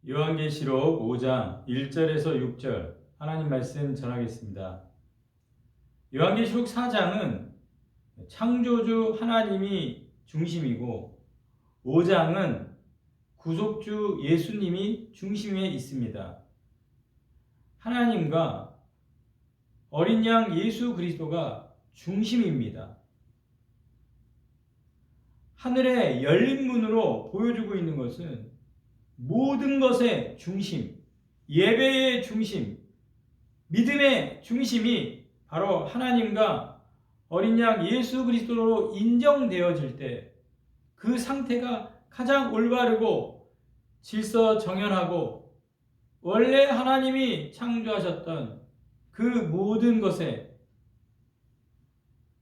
요한계시록 5장 1절에서 6절 하나님 말씀 전하겠습니다. 요한계시록 4장은 창조주 하나님이 중심이고 5장은 구속주 예수님이 중심에 있습니다. 하나님과 어린 양 예수 그리스도가 중심입니다. 하늘의 열린 문으로 보여주고 있는 것은 모든 것의 중심, 예배의 중심, 믿음의 중심이 바로 하나님과 어린 양 예수 그리스도로 인정되어질 때 그 상태가 가장 올바르고 질서정연하고 원래 하나님이 창조하셨던 그 모든 것에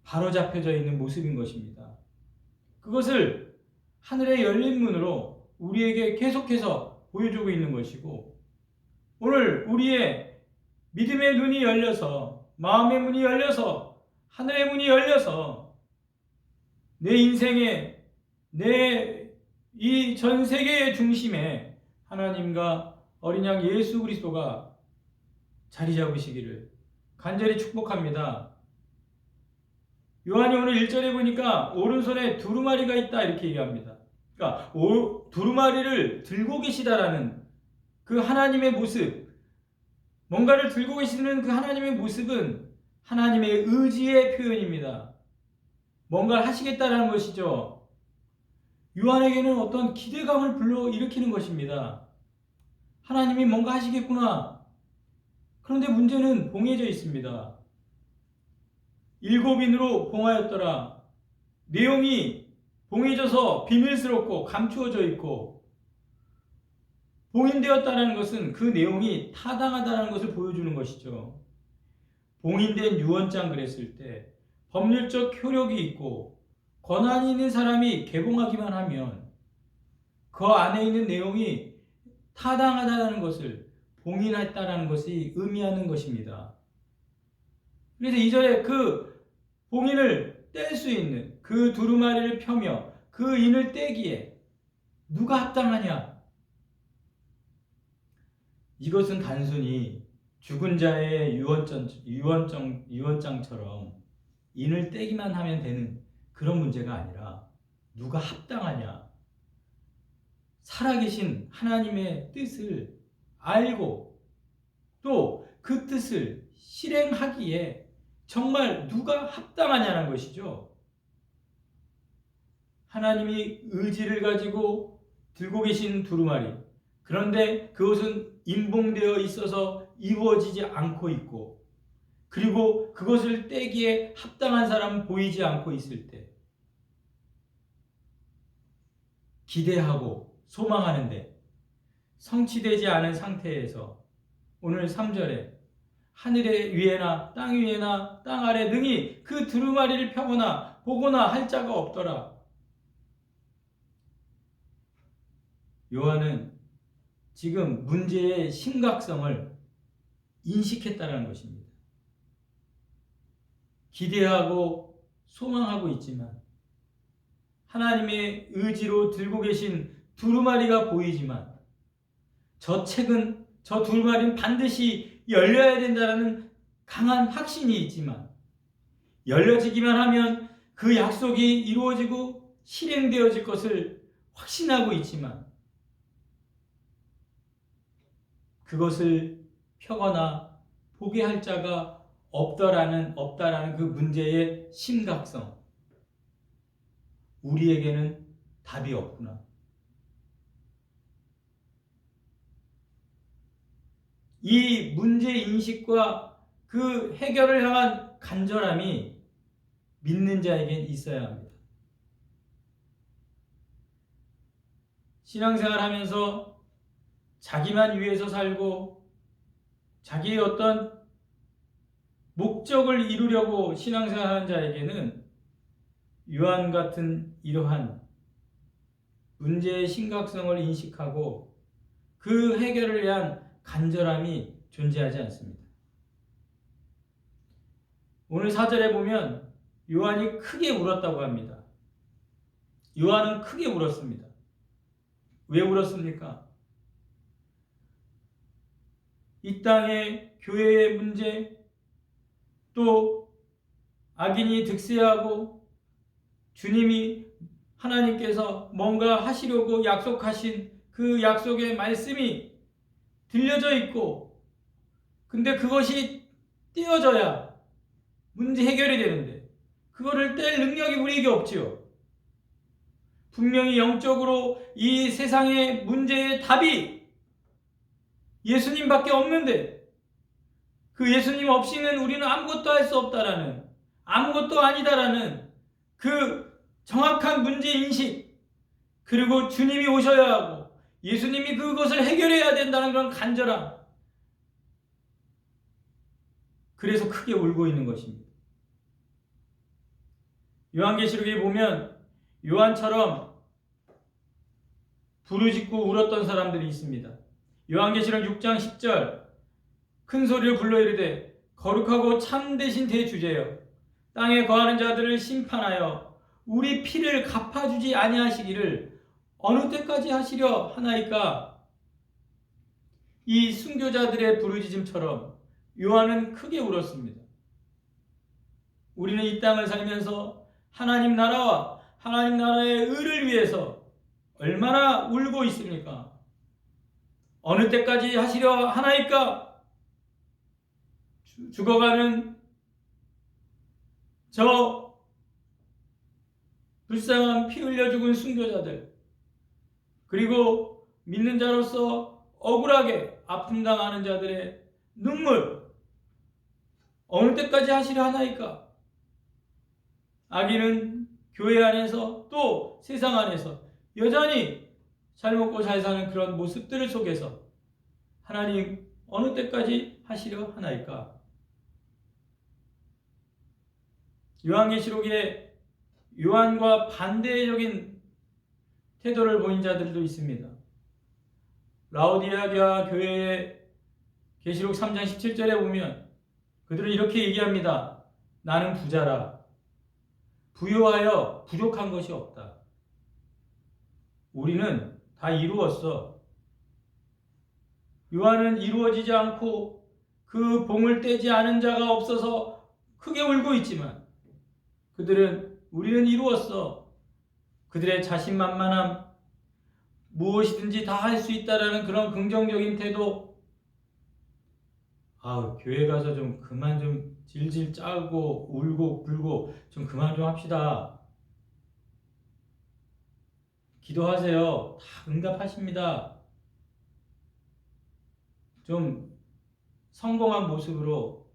바로잡혀져 있는 모습인 것입니다. 그것을 하늘의 열린 문으로 우리에게 계속해서 보여주고 있는 것이고, 오늘 우리의 믿음의 눈이 열려서, 마음의 문이 열려서, 하늘의 문이 열려서 내 인생에, 내 이 전 세계의 중심에 하나님과 어린 양 예수 그리스도가 자리 잡으시기를 간절히 축복합니다. 요한이 오늘 1절에 보니까 오른손에 두루마리가 있다 이렇게 얘기합니다. 그러니까 두루마리를 들고 계시다라는 그 하나님의 모습, 뭔가를 들고 계시는 그 하나님의 모습은 하나님의 의지의 표현입니다. 뭔가를 하시겠다라는 것이죠. 요한에게는 어떤 기대감을 불러일으키는 것입니다. 하나님이 뭔가 하시겠구나. 그런데 문제는 봉해져 있습니다. 7인으로 봉하였더라. 내용이 봉해져서 비밀스럽고 감추어져 있고, 봉인되었다는 것은 그 내용이 타당하다는 것을 보여주는 것이죠. 봉인된 유언장 그랬을 때 법률적 효력이 있고 권한이 있는 사람이 개봉하기만 하면 그 안에 있는 내용이 타당하다는 것을 봉인했다는 것이 의미하는 것입니다. 그래서 2절에 그 봉인을 뗄 수 있는 그 두루마리를 펴며 그 인을 떼기에 누가 합당하냐? 이것은 단순히 죽은 자의 유언장처럼 인을 떼기만 하면 되는 그런 문제가 아니라 누가 합당하냐? 살아계신 하나님의 뜻을 알고 또 그 뜻을 실행하기에 정말 누가 합당하냐는 것이죠. 하나님이 의지를 가지고 들고 계신 두루마리, 그런데 그것은 임봉되어 있어서 이루어지지 않고 있고, 그리고 그것을 떼기에 합당한 사람은 보이지 않고 있을 때 기대하고 소망하는데 성취되지 않은 상태에서 오늘 3절에 하늘 위에나 땅 아래 능히 그 두루마리를 펴거나 보거나 할 자가 없더라. 요한은 지금 문제의 심각성을 인식했다는 것입니다. 기대하고 소망하고 있지만 하나님의 의지로 들고 계신 두루마리가 보이지만 저 두루마리는 반드시 열려야 된다는 강한 확신이 있지만 열려지기만 하면 그 약속이 이루어지고 실행되어질 것을 확신하고 있지만 그것을 펴거나 보게 할 자가 없다라는 그 문제의 심각성, 우리에게는 답이 없구나. 이 문제 인식과 그 해결을 향한 간절함이 믿는 자에겐 있어야 합니다. 신앙생활 하면서 자기만 위해서 살고 자기의 어떤 목적을 이루려고 신앙생활하는 자에게는 요한 같은 이러한 문제의 심각성을 인식하고 그 해결을 위한 간절함이 존재하지 않습니다. 오늘 4절에 보면 요한이 크게 울었다고 합니다. 요한은 크게 울었습니다. 왜 울었습니까? 이 땅의 교회의 문제, 또 악인이 득세하고 주님이 하나님께서 뭔가 하시려고 약속하신 그 약속의 말씀이 들려져 있고, 근데 그것이 띄어져야 문제 해결이 되는데 그거를 뗄 능력이 우리에게 없지요. 분명히 영적으로 이 세상의 문제의 답이 예수님밖에 없는데, 그 예수님 없이는 우리는 아무것도 할 수 없다라는, 아무것도 아니다라는 그 정확한 문제인식, 그리고 주님이 오셔야 하고 예수님이 그것을 해결해야 된다는 그런 간절함, 그래서 크게 울고 있는 것입니다. 요한계시록에 보면 요한처럼 부르짖고 울었던 사람들이 있습니다. 요한계시록 6장 10절, 큰 소리로 불러 이르되 거룩하고 참되신 대주제여, 땅에 거하는 자들을 심판하여 우리 피를 갚아주지 아니하시기를 어느 때까지 하시려 하나이까. 이 순교자들의 부르짖음처럼 요한은 크게 울었습니다. 우리는 이 땅을 살면서 하나님 나라와 하나님 나라의 의를 위해서 얼마나 울고 있습니까? 어느 때까지 하시려 하나이까? 죽어가는 저 불쌍한 피 흘려 죽은 순교자들, 그리고 믿는 자로서 억울하게 아픔당하는 자들의 눈물, 어느 때까지 하시려 하나이까? 악인은 교회 안에서 또 세상 안에서 여전히 잘 먹고 잘 사는 그런 모습들 속에서 하나님 어느 때까지 하시려 하나이까? 요한계시록에 요한과 반대적인 태도를 보인 자들도 있습니다. 라오디게아 교회의 계시록 3장 17절에 보면 그들은 이렇게 얘기합니다. 나는 부자라. 부유하여 부족한 것이 없다. 우리는 다 이루었어. 요한은 이루어지지 않고 그 봉을 떼지 않은 자가 없어서 크게 울고 있지만, 그들은 우리는 이루었어. 그들의 자신만만함, 무엇이든지 다 할 수 있다라는 그런 긍정적인 태도, 교회 가서 좀 그만 좀 질질 짜고 울고 불고 좀 그만 좀 합시다. 기도하세요. 다 응답하십니다. 좀 성공한 모습으로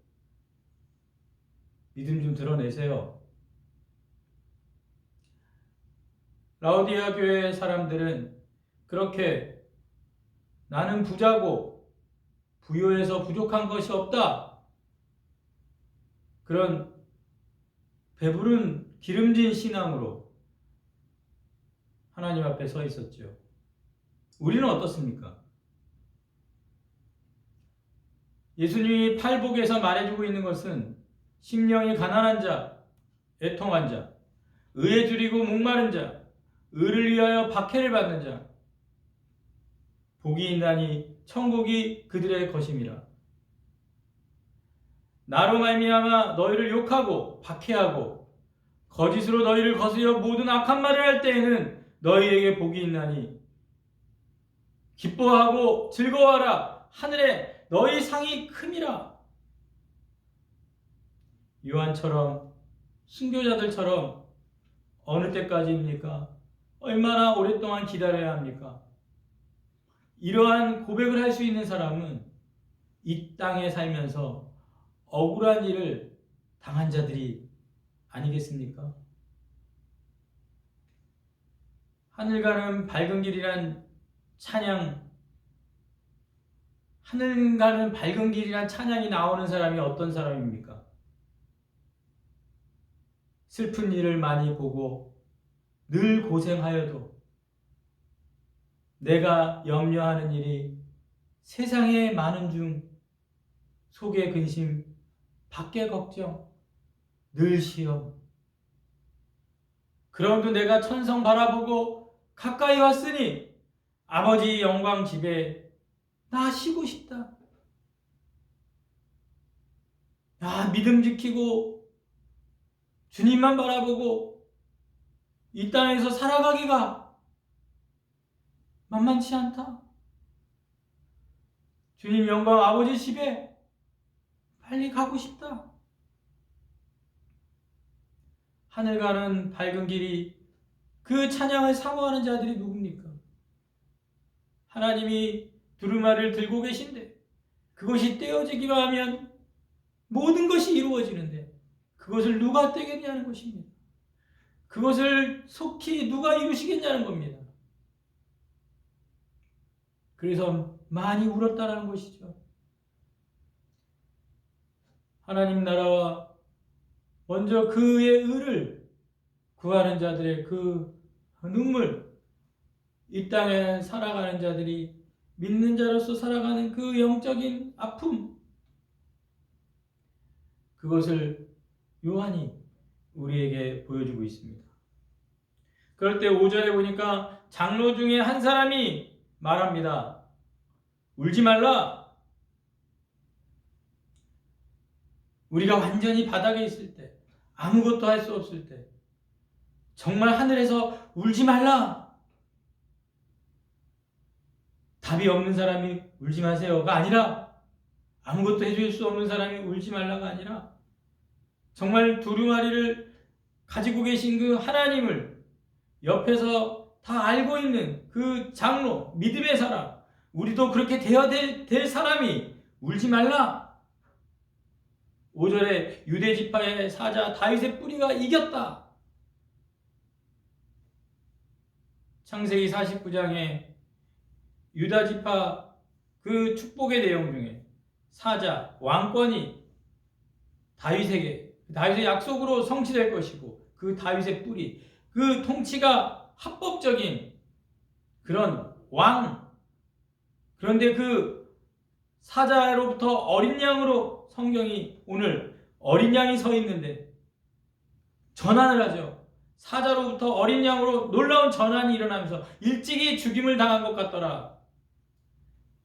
믿음 좀 드러내세요. 라오디게아 교회 사람들은 그렇게 나는 부자고 부유해서 부족한 것이 없다, 그런 배부른 기름진 신앙으로 하나님 앞에 서 있었죠. 우리는 어떻습니까? 예수님이 팔복에서 말해주고 있는 것은 심령이 가난한 자, 애통한 자, 의에 줄이고 목마른 자, 의를 위하여 박해를 받는 자, 복이 있나니 천국이 그들의 것임이라. 나로 말미암아 너희를 욕하고 박해하고 거짓으로 너희를 거스려 모든 악한 말을 할 때에는 너희에게 복이 있나니 기뻐하고 즐거워하라. 하늘에 너희 상이 큼이라. 요한처럼 순교자들처럼 어느 때까지입니까? 얼마나 오랫동안 기다려야 합니까? 이러한 고백을 할 수 있는 사람은 이 땅에 살면서 억울한 일을 당한 자들이 아니겠습니까? 하늘 가는 밝은 길이란 찬양, 하늘 가는 밝은 길이란 찬양이 나오는 사람이 어떤 사람입니까? 슬픈 일을 많이 보고 늘 고생하여도 내가 염려하는 일이 세상에 많은 중 속에 근심, 밖에 걱정, 늘 시험. 그럼도 내가 천성 바라보고 가까이 왔으니 아버지 영광 집에 나 쉬고 싶다. 믿음 지키고 주님만 바라보고 이 땅에서 살아가기가 만만치 않다. 주님 영광 아버지 집에 빨리 가고 싶다. 하늘 가는 밝은 길이 그 찬양을 사모하는 자들이 누굽니까? 하나님이 두루마리를 들고 계신데 그것이 떼어지기만 하면 모든 것이 이루어지는데 그것을 누가 떼겠냐는 것입니다. 그것을 속히 누가 이루시겠냐는 겁니다. 그래서 많이 울었다라는 것이죠. 하나님 나라와 먼저 그의 의를 구하는 자들의 그 눈물, 이 땅에 살아가는 자들이 믿는 자로서 살아가는 그 영적인 아픔, 그것을 요한이 우리에게 보여주고 있습니다. 그럴 때 5절에 보니까 장로 중에 한 사람이 말합니다. 울지 말라. 우리가 완전히 바닥에 있을 때, 아무것도 할 수 없을 때, 정말 하늘에서 울지 말라. 답이 없는 사람이 울지 마세요가 아니라, 아무것도 해줄 수 없는 사람이 울지 말라가 아니라, 정말 두루마리를 가지고 계신 그 하나님을 옆에서 다 알고 있는 그 장로, 믿음의 사람, 우리도 그렇게 되어야 될 사람이 울지 말라. 5절에 유대 지파의 사자 다윗의 뿌리가 이겼다. 창세기 49장에 유다 지파 그 축복의 내용 중에 사자, 왕권이 다윗에게, 다윗의 약속으로 성취될 것이고 그 다윗의 뿌리, 그 통치가 합법적인 그런 왕, 그런데 그 사자로부터 어린 양으로 성경이 오늘 어린 양이 서 있는데 전환을 하죠. 사자로부터 어린 양으로 놀라운 전환이 일어나면서 일찍이 죽임을 당한 것 같더라.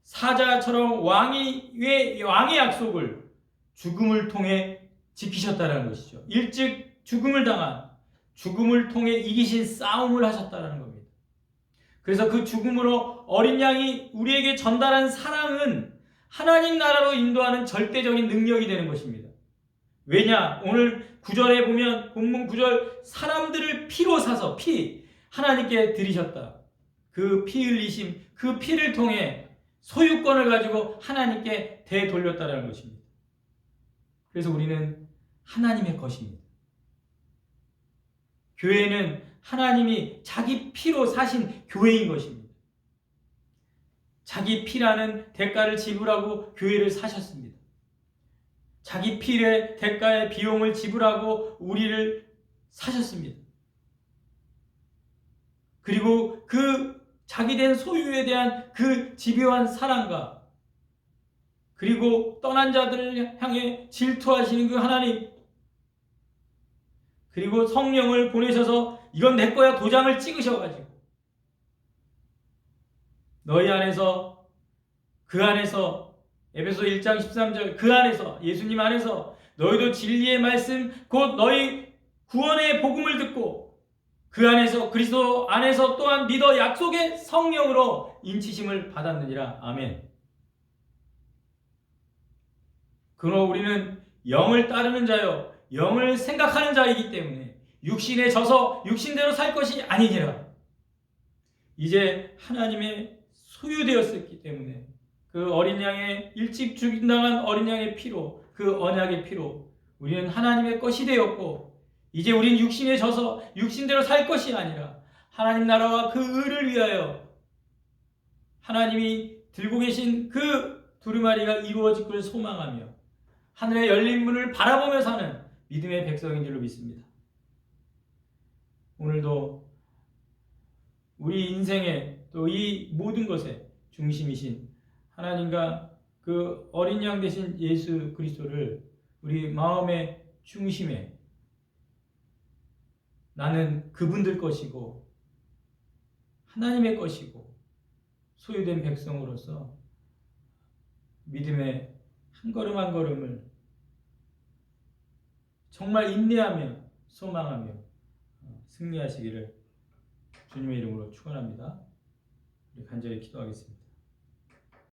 사자처럼 왕의 약속을 죽음을 통해 지키셨다는 것이죠. 일찍 죽음을 당한, 죽음을 통해 이기신 싸움을 하셨다는 겁니다. 그래서 그 죽음으로 어린 양이 우리에게 전달한 사랑은 하나님 나라로 인도하는 절대적인 능력이 되는 것입니다. 왜냐? 오늘 9절에 보면 본문 9절 사람들을 피로 사서 하나님께 드리셨다. 그 피 흘리심, 그 피를 통해 소유권을 가지고 하나님께 되돌렸다는 것입니다. 그래서 우리는 하나님의 것입니다. 교회는 하나님이 자기 피로 사신 교회인 것입니다. 자기 피라는 대가를 지불하고 교회를 사셨습니다. 자기 피의 대가의 비용을 지불하고 우리를 사셨습니다. 그리고 그 자기된 소유에 대한 그 집요한 사랑과 그리고 떠난 자들을 향해 질투하시는 그 하나님, 그리고 성령을 보내셔서 이건 내 거야 도장을 찍으셔가지고 너희 안에서, 그 안에서, 에베소 1장 13절 그 안에서, 예수님 안에서 너희도 진리의 말씀 곧 너희 구원의 복음을 듣고 그 안에서, 그리스도 안에서 또한 믿어 약속의 성령으로 인치심을 받았느니라. 아멘. 그러나 우리는 영을 따르는 자요 영을 생각하는 자이기 때문에 육신에 져서 육신대로 살 것이 아니니라. 이제 하나님의 소유되었었기 때문에 그 어린 양의 일찍 죽임당한 어린 양의 피로, 그 언약의 피로 우리는 하나님의 것이 되었고, 이제 우리는 육신에 져서 육신대로 살 것이 아니라 하나님 나라와 그 의를 위하여 하나님이 들고 계신 그 두루마리가 이루어질 것을 소망하며 하늘의 열린 문을 바라보며 사는 믿음의 백성인 줄로 믿습니다. 오늘도 우리 인생의 또 이 모든 것의 중심이신 하나님과 그 어린 양 되신 예수 그리스도를 우리 마음의 중심에, 나는 그분들 것이고 하나님의 것이고 소유된 백성으로서 믿음의 한 걸음 한 걸음을 정말 인내하며 소망하며 승리하시기를 주님의 이름으로 축원합니다. 우리 간절히 기도하겠습니다.